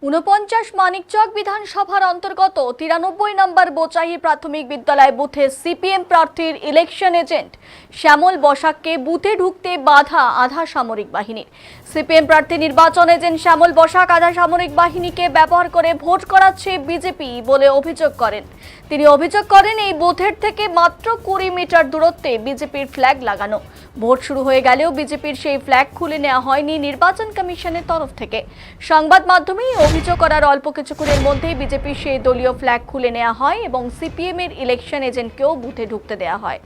৪৯ মানিকচক বিধানসভার অন্তর্গত ৯৩ নম্বর বোচাই প্রাথমিক বিদ্যালয় বুথে সিপিএম প্রার্থীর ইলেকশন এজেন্ট শ্যামল বসাককে বুথে ঢুকতে বাধা আধা সামরিক বাহিনীর। সিপিএম প্রার্থী নির্বাচন এজেন্ট শ্যামল বসাক আধা সামরিক বাহিনীকে ব্যবহার করে ভোট করাচ্ছে বিজেপি বলে অভিযোগ করেন। তিনি অভিযোগ করেন এই বুথের থেকে মাত্র ২০ মিটার দূরত্বে বিজেপির ফ্ল্যাগ লাগানো। ভোট শুরু হয়ে গেলেও বিজেপির সেই ফ্ল্যাগ খুলে নেওয়া হয়নি নির্বাচন কমিশনের তরফ থেকে। সংবাদ মাধ্যমে অভিযোগ করার অল্প কিছুক্ষণের মধ্যেই বিজেপির সেই দলীয় ফ্ল্যাগ খুলে নেওয়া হয় এবং সিপিএম এর ইলেকশন এজেন্টকেও বুথে ঢুকতে দেওয়া হয়।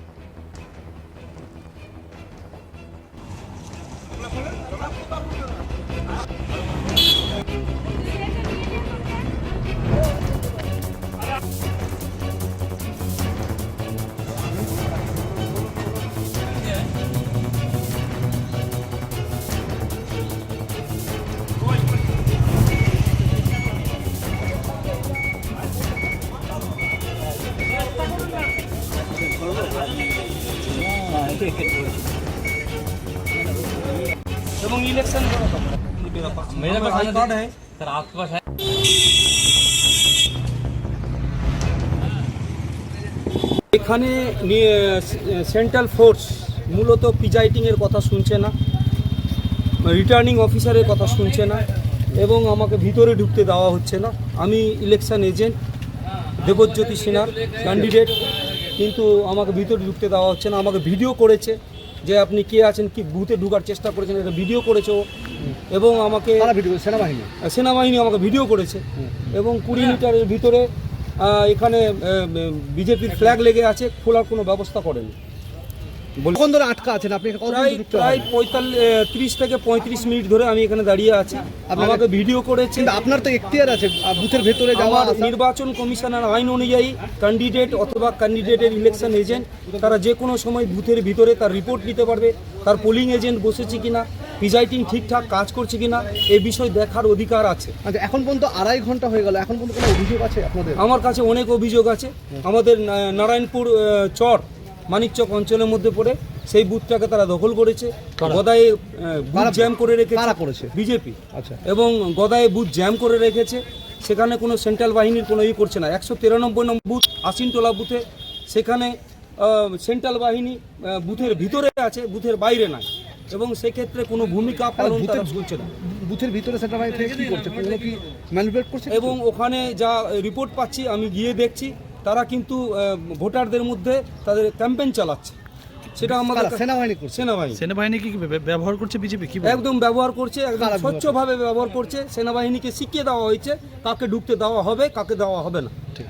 এবং इलेक्शन मेरे पास आई कार्ड है सर, आपके पास है? এখানে সেন্ট্রাল ফোর্স মূলত প্রিজাইডিংয়ের কথা শুনছে না, রিটার্নিং অফিসারের কথা শুনছে না এবং আমাকে ভিতরে ঢুকতে দেওয়া হচ্ছে না। আমি ইলেকশন এজেন্ট দেবজ্যোতি সিনহার ক্যান্ডিডেট, কিন্তু আমাকে ভিতরে ঢুকতে দেওয়া হচ্ছে না। আমাকে ভিডিও করেছে যে আপনি কে আছেন, কি বুথে ঢুকার চেষ্টা করেছেন, এটা ভিডিও করেছে এবং আমাকে সেনাবাহিনী আমাকে ভিডিও করেছে এবং ২০ মিটারের ভিতরে এখানে বিজেপির ফ্ল্যাগ লেগে আছে, খোলার কোনো ব্যবস্থা করেনি। আটকা আছেন আপনি? প্রায় ৩০ থেকে ৩৫ মিনিট ধরে আমি এখানে দাঁড়িয়ে আছি। আমাকে ভিডিও করেছে। আপনার তো এখতিয়ার আছে বুথের ভেতরে যাওয়া। নির্বাচন কমিশনের আইন অনুযায়ী ক্যান্ডিডেট অথবা ক্যান্ডিডেটের ইলেকশন এজেন্ট তারা যে কোনো সময় বুথের ভিতরে তার রিপোর্ট নিতে পারবে, তার পোলিং এজেন্ট বসেছে কিনা, প্রিজাইডিং ঠিকঠাক কাজ করছে কিনা, এই বিষয় দেখার অধিকার আছে। আচ্ছা, এখন পর্যন্ত ২.৫ ঘন্টা হয়ে গেল, এখন পর্যন্ত কোনো অভিযোগ আছে আপনাদের? আমার কাছে অনেক অভিযোগ আছে। আমাদের নারায়ণপুর চর মানিকচক অঞ্চলের মধ্যে পড়ে সেই বুথটাকে তারা দখল করেছে, গদায়ে বুথ জ্যাম করে রেখেছে বিজেপি। আচ্ছা, এবং গদায়ে বুথ জ্যাম করে রেখেছে, সেখানে কোনো সেন্ট্রাল বাহিনীর কোনো করছে না। ১৯৩ নম্বর বুথ আসিনটোলা বুথে সেখানে সেন্ট্রাল বাহিনী বুথের ভিতরে আছে, বুথের বাইরে নাই এবং সেক্ষেত্রে কোনো ভূমিকা পালন তারা করছে না। বুথের ভিতরে সেন্ট্রাল বাহিনী থেকে কি করছে, কোনো কি ম্যানিপুলেট করছে? এবং ওখানে যা রিপোর্ট পাচ্ছি, আমি গিয়ে দেখছি তারা কিন্তু ভোটারদের মধ্যে তাদের ক্যাম্পেইন চালাচ্ছে। সেটা আমাদের সেনাবাহিনী কি ব্যবহার করছে বিজেপি? কি একদম ব্যবহার করছে, একদম স্বচ্ছভাবে ব্যবহার করছে। সেনাবাহিনীকে শিখিয়ে দেওয়া হয়েছে কাকে ঢুকতে দেওয়া হবে, কাকে দেওয়া হবে না। ঠিক